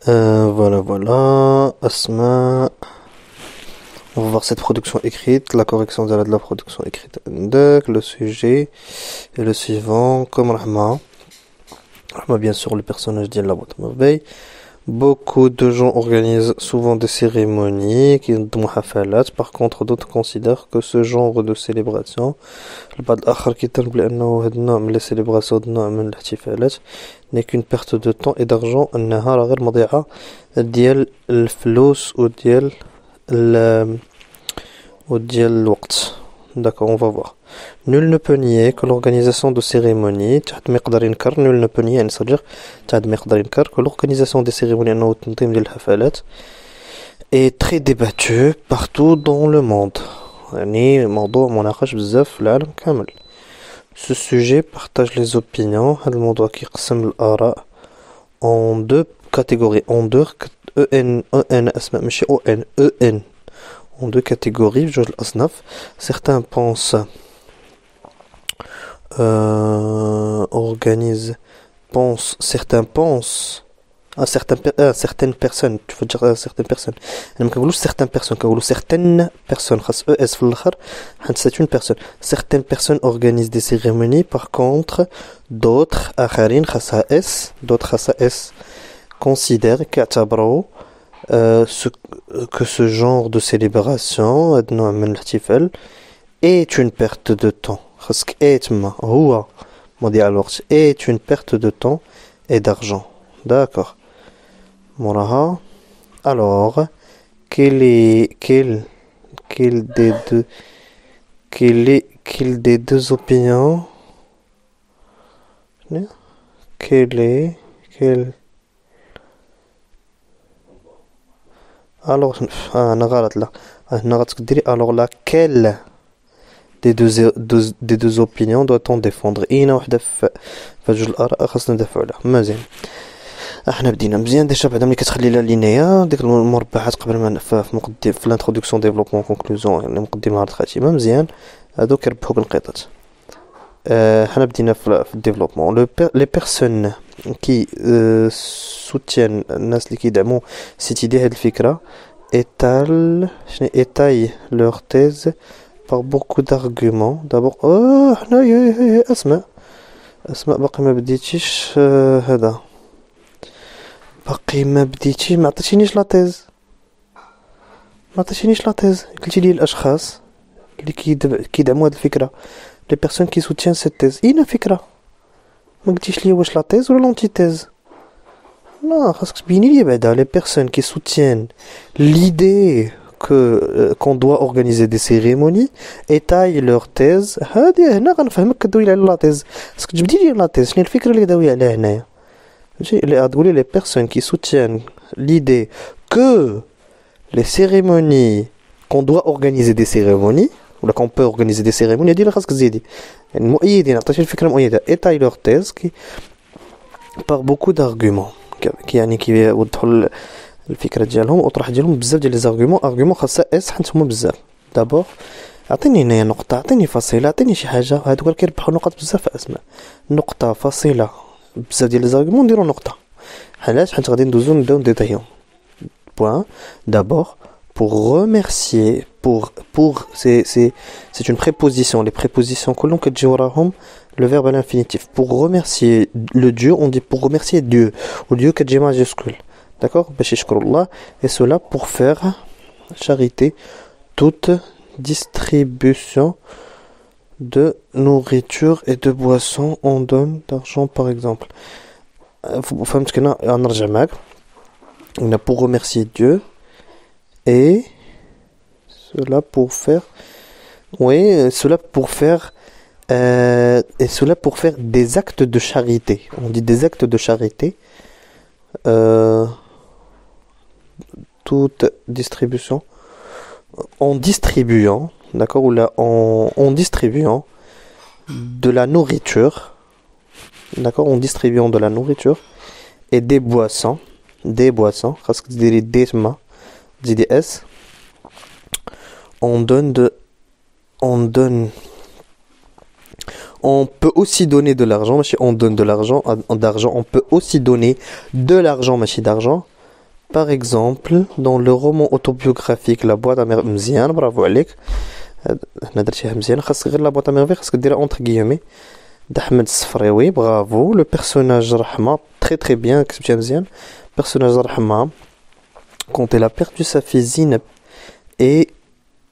Voilà. Asma. On va voir cette production écrite, la correction de la production écrite. Donc, le sujet et le suivant, comme Rahma. Rahma, bien sûr, le personnage d'Yalla Boîte Merveille. Beaucoup de gens organisent souvent des cérémonies qui ont hafalat. Par contre, d'autres considèrent que ce genre de célébration, البعض الآخر كيطلب لأنه هذا النوع من السيليبراسيون هذا النوع من الاحتفالات n'est qu'une perte de temps et d'argent أنها راه غير مضيعة ديال الفلوس وديال الوقت. D'accord, on va voir. Nul ne peut nier que l'organisation de cérémonies, nul ne peut nier, c'est-à-dire que l'organisation des cérémonies est très débattue partout dans le monde. يعني موضوع مناقش بزاف في العالم كامل. Ce sujet partage les opinions. هذا الموضوع كيقسم الآراء en deux catégories, en deux أسماء ماشي en deux catégories بجوج الأصناف. Certains pensent certains pensent à certaines personnes, tu veux dire à certaines personnes. أنا ما كنقولوش certaines personnes, كنقولوا certaines personnes. خاص اس في الآخر حيت c'est une personne. Certaines personnes organisent des cérémonies, par contre d'autres آخرين خاصها اس, d'autres خاصها اس considèrent كيعتبروا que ce genre de célébration هاد النوع من الاحتفال est une perte de temps. خاصك تما هو مضيع الوقت est une perte de temps et d'argent. D'accord. Moraha. Alors, quel des deux opinions alors أنا غلط لا هنا غتقدر ديري alors laquelle des deux opinions doit-on défendre؟ إينا وحدة في جوج الآراء خاصنا ندافعوا عليها. مزيان. احنا بدينا مزيان ديجا بعدا ملي كتخلي لها لينيا ديك المربعات قبل ما في الانتروداكسيون ديفلوبمون كونكلوزيون يعني مقدمه عرض خاتمه مزيان هادو كيربحوا بالنقيطات. حنا بدينا في الديفلوبمون لي بيرسون كي سوتيان الناس اللي كيدعموا سيت ايدي هاد الفكره étayent leur thèse par beaucoup d'arguments. D'abord حنا اسماء باقي ما بديتيش هذا باقي ما بديتي ما عطيتينيش لا تيز قلتي لي الاشخاص اللي كيدعموا هذه الفكره لي بيرسون كي سوتيان سيت تيز اين فكره ما قلتيش لي واش لا تيز ولا لونتي تيز لا خاصك تبيني لي بعدا لي بيرسون كي سوتيان l'idée qu'on doit organiser des cérémonies étayent leur thèse هذه هنا غنفهمك كدوي على لا تيز خاصك تجبدي لي لا تيز شنو الفكره اللي داوي عليها هنايا les personnes qui soutiennent l'idée que les cérémonies, qu'on doit organiser des cérémonies, ou qu'on peut organiser des cérémonies, دي خاصك تزيدي يعني المؤيدين عطيتي الفكره المؤيده étayent leur thèse par beaucoup d'arguments يعني كيوضحوا الفكره ديالهم واطرح ديالهم بزاف ديال لي زارغومون خاصها اس حيت هما بزاف. دابور عطيني هنايا نقطه عطيني فصيله عطيني شي حاجه هادوك اللي كيربحوا نقط بزاف في اسماء نقطه فصيله بزاف ديال لي زارغومون نديرو نقطه علاش حيت غادي ندوزو نبداو نديتايهم. Point. D'abord, pour remercier, c'est une préposition. Les prépositions que l'on peut dire le verbe à l'infinitif. Pour remercier le Dieu, on dit pour remercier Dieu. Au Dieu que j'ai majuscule. D'accord? Et cela pour faire charité toute distribution de nourriture et de boissons. On donne d'argent par exemple. فهمت كنا نرجع معك. On a pour remercier Dieu et cela pour faire des actes de charité. On dit des actes de charité. Toute distribution en distribuant, d'accord, ou là en distribuant de la nourriture, d'accord, en distribuant de la nourriture et des boissons. خاصك تديري دي تما تزيدي اس on peut aussi donner de l'argent ماشي on donne de l'argent on peut aussi donner de l'argent ماشي d'argent Par exemple, dans le roman autobiographique La boîte à merveilles, مزيان bravo عليك. هنا درتيها مزيان خاصك غير لا بواط ا ميرفي خاصك ديرها اونتر غيومي d'Ahmed Sfraoui, bravo. Le personnage Rahma, très très bien, le personnage Rahma, quand elle a perdu sa fille Zineb et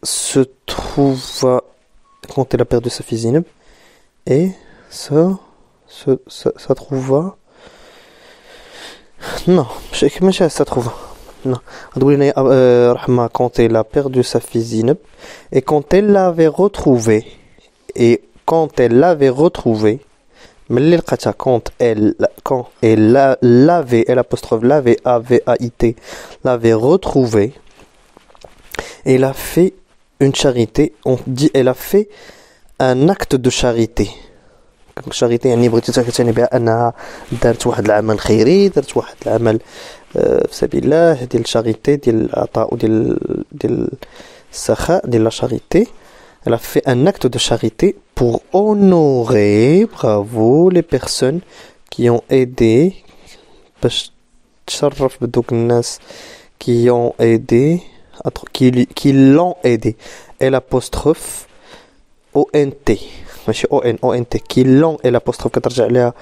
se trouve, quand elle a perdu sa fille Zineb et ça trouva, non, je sais pas ça trouva. Non, Rahma quand elle a perdu sa fille Zineb et quand elle l'avait retrouvée et quand elle l'avait retrouvée, quand elle l'avait, l'apostrophe l'avait, A-V-A-I-T, l'avait retrouvée, elle a fait une charité, on dit elle a fait un acte de charité. charité يعني بغيتي تعتني بها أنها دارت واحد العمل خيري دارت واحد العمل في سبيل الله ديال الشاريتي ديال العطاء ديال السخاء ديال لا شاريتي. Elle a fait un acte de charité pour honorer, bravo, les personnes qui ont aidé, qui ont aidé, qui l'ont aidé. Et l'apostrophe O-N-T, ماشي O-N, O-N-T, qui l'ont, et l'apostrophe كترجع عليها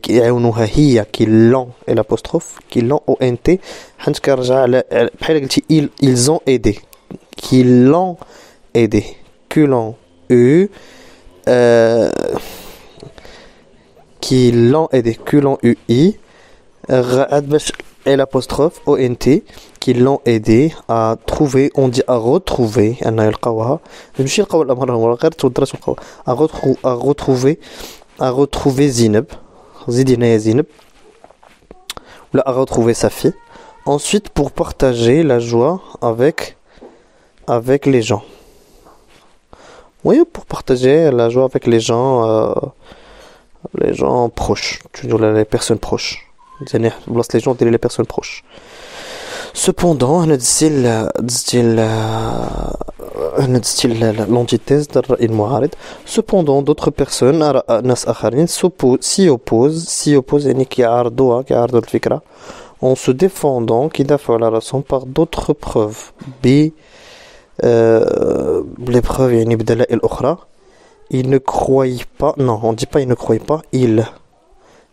يعاونوها هي, qui l'ont, et l'apostrophe, qui l'ont O-N-T, حيت كنرجع على بحال قلتي ils ont aidé, qui l'ont aidé. Qui l'ont eu, qui l'ont aidé, qui l'ont eu, et l'apostrophe ONT, qui l'ont aidé à trouver, on dit à retrouver, à retrouver Zineb, ou à retrouver sa fille. Ensuite, pour partager la joie avec les gens. Oui, pour partager la joie avec les gens proches, toujours les personnes proches. Les gens, les personnes proches. Cependant, l'antithèse cependant, d'autres personnes s'y opposent, en se défendant par d'autres preuves. Les preuves يعني بدلائل الأخرى. Ils ne croient pas, non, on dit pas ils ne croient pas, ils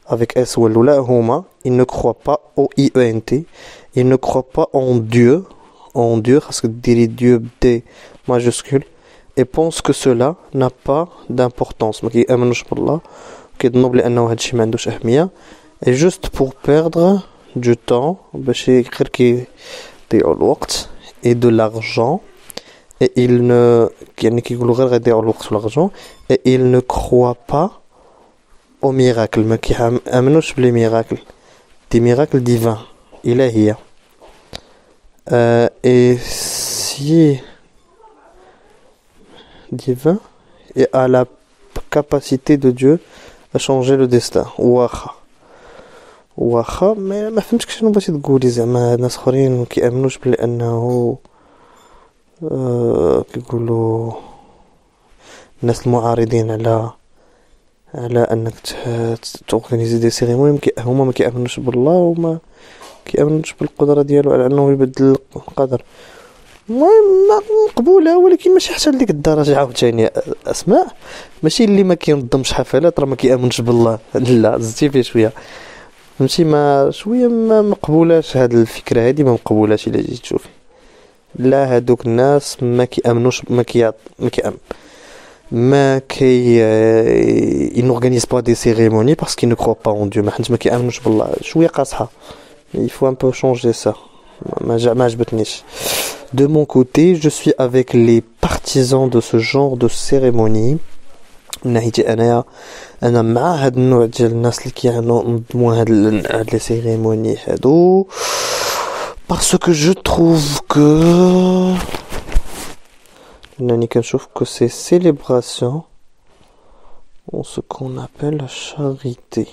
avec S ou Lula Huma, ils ne croient pas au I-E-N-T, ils ne croient pas en Dieu, parce que dire Dieu D majuscule, et pensent que cela n'a pas d'importance. Et juste pour perdre du temps, et de l'argent, et il ne et il ne croit pas aux miracles, mais qui amènent les miracles, des miracles divins, ilahiya. Et si divin et à la capacité de Dieu à changer le destin. واخا ما فهمتش شنو بغيتي تقولي زعما ناس اخرين كيامنوش بلي انه كيقولوا الناس المعارضين على انك تورغانيزي دي سيريموني هما ما كيامنوش بالله وما كيامنوش بالقدره ديالو على انه يبدل القدر. المهم مقبوله ولكن ماشي حتى لديك الدرجه. عاوتاني اسماء ماشي اللي ما كينظمش حفلات راه ما كيامنش بالله، لا زدتي فيه شويه فهمتي، ما شويه ما مقبولاش هاد الفكره هادي، ما مقبولاش الا جيت تشوفي. لا هادوك الناس ما كيامنوش ils n'organisent pas des cérémonies parce qu'ils ne croient pas en Dieu. ما كيامنوش بالله شويه قاصحه. Il faut un peu changer ça. ما عجبتنيش. De mon côté, je suis avec les partisans de ce genre de cérémonie. أنا مع هاد النوع ديال الناس اللي كينظموا هاد لي سيريموني هادو، parce que je trouve que أنني كنشوف que ces célébrations ont ce qu'on appelle la charité.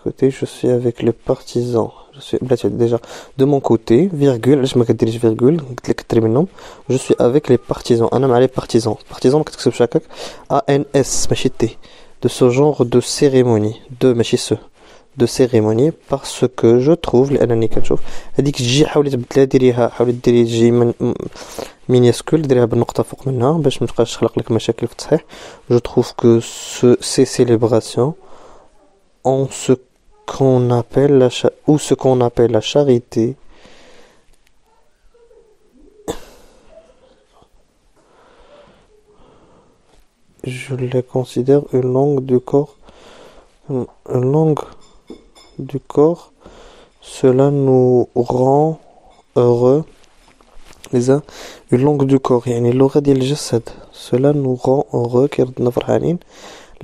Côté, je suis avec les partisans. Je suis déjà de mon côté, virgule, je me dirige virgule, je suis avec les partisans. أنا مع les partisans. Partisans ما كتكتبش هكاك A N S ماشي T. De ce genre de cérémonie, de ماشي ce. de cérémonie parce que je trouve لأنني كنشوف هذيك الجي حاولت تبدلها ديريها حاولت ديري الجي من minuscule ديريها بالنقطة فوق منها باش متبقاش تخلق لك مشاكل في التصحيح. Je trouve que ces célébrations ont ce qu'on appelle ce qu'on appelle la charité je les considère une langue du corps. Une langue du corps, cela nous rend heureux les uns. Une langue du corps يعني اللغة ديال الجسد, cela nous rend heureux كيردنا فرحانين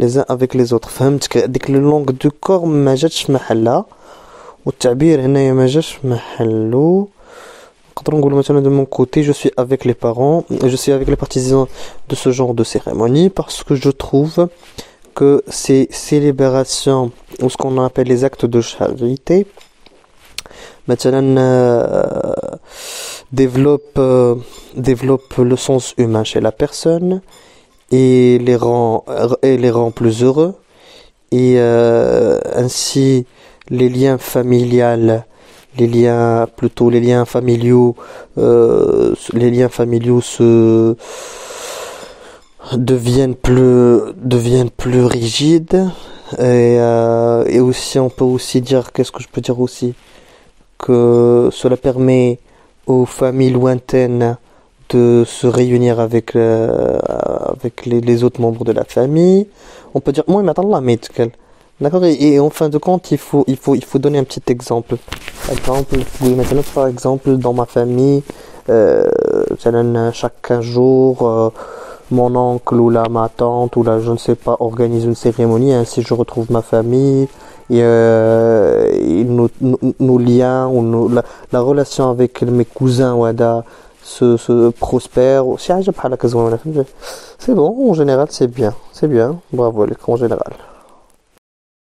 les uns avec les autres. فهمتك ديك اللونغ دو كور ما جاتش محلها والتعبير هنايا ما جاش محلو. نقدر نقول مثلا de mon côté je suis avec les parents, je suis avec les partisans de ce genre de cérémonie parce que je trouve que ces célébrations ou ce qu'on appelle les actes de charité مثلا développe le sens humain chez la personne et les rend plus heureux et ainsi les liens familiaux les liens familiaux se deviennent plus rigides et aussi on peut aussi dire, qu'est-ce que je peux dire aussi, que cela permet aux familles lointaines de se réunir avec les autres membres de la famille. On peut dire moi maintenant d'accord, et en fin de compte il faut donner un petit exemple. Oui, maintenant par exemple dans ma famille chaque jour mon oncle ou ma tante ou je ne sais pas organise une cérémonie, ainsi je retrouve ma famille et nos liens ou la relation avec mes cousins se prospère. C'est bon, en général c'est bien, bravo en général.